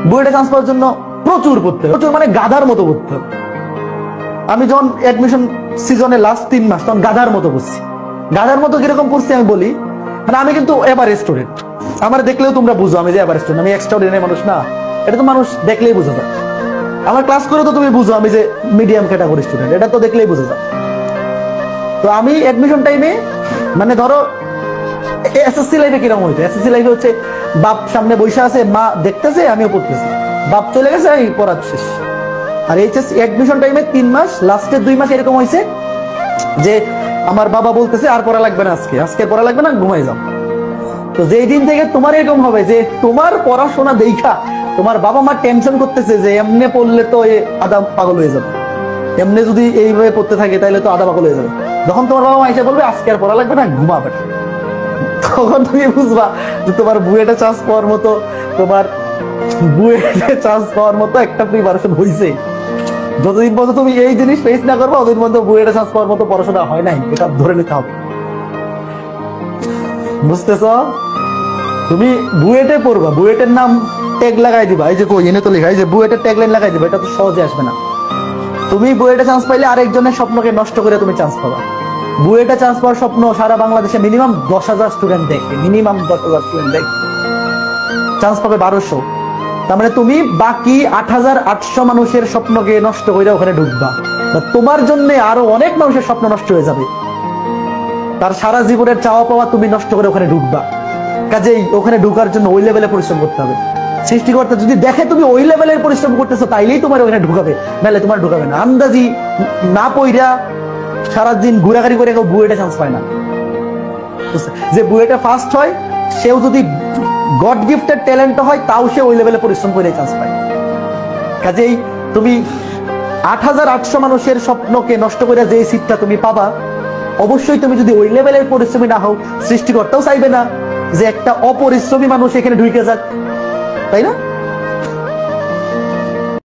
বুয়েটে চান্স পাওয়ার জন্য প্রচুর পড়তে হবে, প্রচুর মানে গাধার মতো পড়তে হবে। আমি যখন অ্যাডমিশন সিজনে লাস্ট 3 মাস তখন গাধার মতো পড়ছি। গাধার মতো কিরকম পড়ছি আমি বলি, মানে আমি কিন্তু এভারেজ স্টুডেন্ট, আমার দেখলেও তোমরা বুঝো আমি যে এভারেজ স্টুডেন্ট, আমি এক্সট্রাঅর্ডিনারি মানুষ না, এটা তো মানুষ দেখলেই বোঝা যায়। আমার ক্লাস করে তো তুমি বুঝো আমি যে মিডিয়াম ক্যাটাগরি স্টুডেন্ট, এটা তো দেখলেই বোঝা যায়। তো আমি অ্যাডমিশন টাইমে মানে ধরো এসএসসি লাইফে কিরকম হইতো, এসএসসি লাইফে হচ্ছে বাপ সামনে বসে আছে, মা দেখতেছে, আমিও পড়তেছি, বাপ চলে গেছে, আমি পড়া শেষ। আর এইচএসসি অ্যাডমিশন টাইমে 3 মাস, লাস্টের 2 মাস এরকম হয়েছে যে আমার বাবা বলতেছে আর পড়া লাগবে না, আজকে পড়া লাগবে না, ঘুমাই যাও। তো যেই দিন থেকে তোমার এরকম হবে যে তোমার পড়াশোনা দেখা তোমার বাবা মা টেনশন করতেছে যে এমনি পড়লে তো আধা পাগল হয়ে যাবে, এমনি যদি এইভাবে পড়তে থাকে তাহলে তো আধা পাগল হয়ে যাবে, যখন তোমার বাবা মা এসে বলবে আজকে আর পড়া লাগবে না, ঘুমাবে, তখন তুমি বুঝবা যে তোমার বুয়েটে চান্স পাওয়ার মতো, তোমার বুয়েটে চান্স পাওয়ার মতো একটা প্রিপারেশন হয়েছে। যতদিন পর্যন্ত তুমি এই জিনিস ফেস না করবো ততদিন পর্যন্ত বুয়েটে চান্স পাওয়ার মতো পড়াশোনা হয় নাই, এটা ধরে নিতে হবে। বুঝতেছ? তুমি বুয়েটে পড়বা, বুয়েটের নাম ট্যাগ লাগাই দিবা, এই যে কই এনে তো লেখা, এই যে বুয়েটের ট্যাগ লাইন লাগাই দিবা, এটা তো সহজে আসবে না। তুমি বুয়েটে চান্স পাইলে আরেকজনের স্বপ্নকে নষ্ট করে তুমি চান্স পাবা। বুয়েটে চান্স পাওয়ার স্বপ্ন সারা বাংলাদেশে মিনিমাম 10,000 স্টুডেন্ট দেখে, মিনিমাম 10,000 স্টুডেন্ট দেখে, চান্স পাবে 1200। তার মানে তুমি বাকি 8,800 মানুষের স্বপ্নকে নষ্ট করে ওখানে ঢুকবা, তোমার জন্য আরো অনেক মানুষের স্বপ্ন নষ্ট হয়ে যাবে, তার সারা জীবনের চাওয়া পাওয়া তুমি নষ্ট করে ওখানে ঢুকবা। কাজেই ওখানে ঢুকার জন্য ওই লেভেলে পরিশ্রম করতে হবে। সৃষ্টিকর্তা যদি দেখে তুমি ওই লেভেলের পরিশ্রম করতেছো তাইলেই তোমার ওখানে ঢুকাবে, নাহলে তোমার ঢুকাবে না। আন্দাজি না পইরা সারাদিন ঘোরাঘুরি করে কেউ বুয়েটে চান্স পায় না। যে বুয়েটে ফার্স্ট হয় সেও যদি গড গিফটেড ট্যালেন্ট হয় তাও সে ওই লেভেলে পরিশ্রম করে চান্স পায়। কাজেই তুমি 8,800 মানুষের স্বপ্নকে নষ্ট করে যে সিটটা তুমি পাবা, অবশ্যই তুমি যদি ওই লেভেলের পরিশ্রমী না হও, সৃষ্টিকর্তাও চাইবে না যে একটা অপরিশ্রমী মানুষ এখানে ঢুকে যাক, তাই না?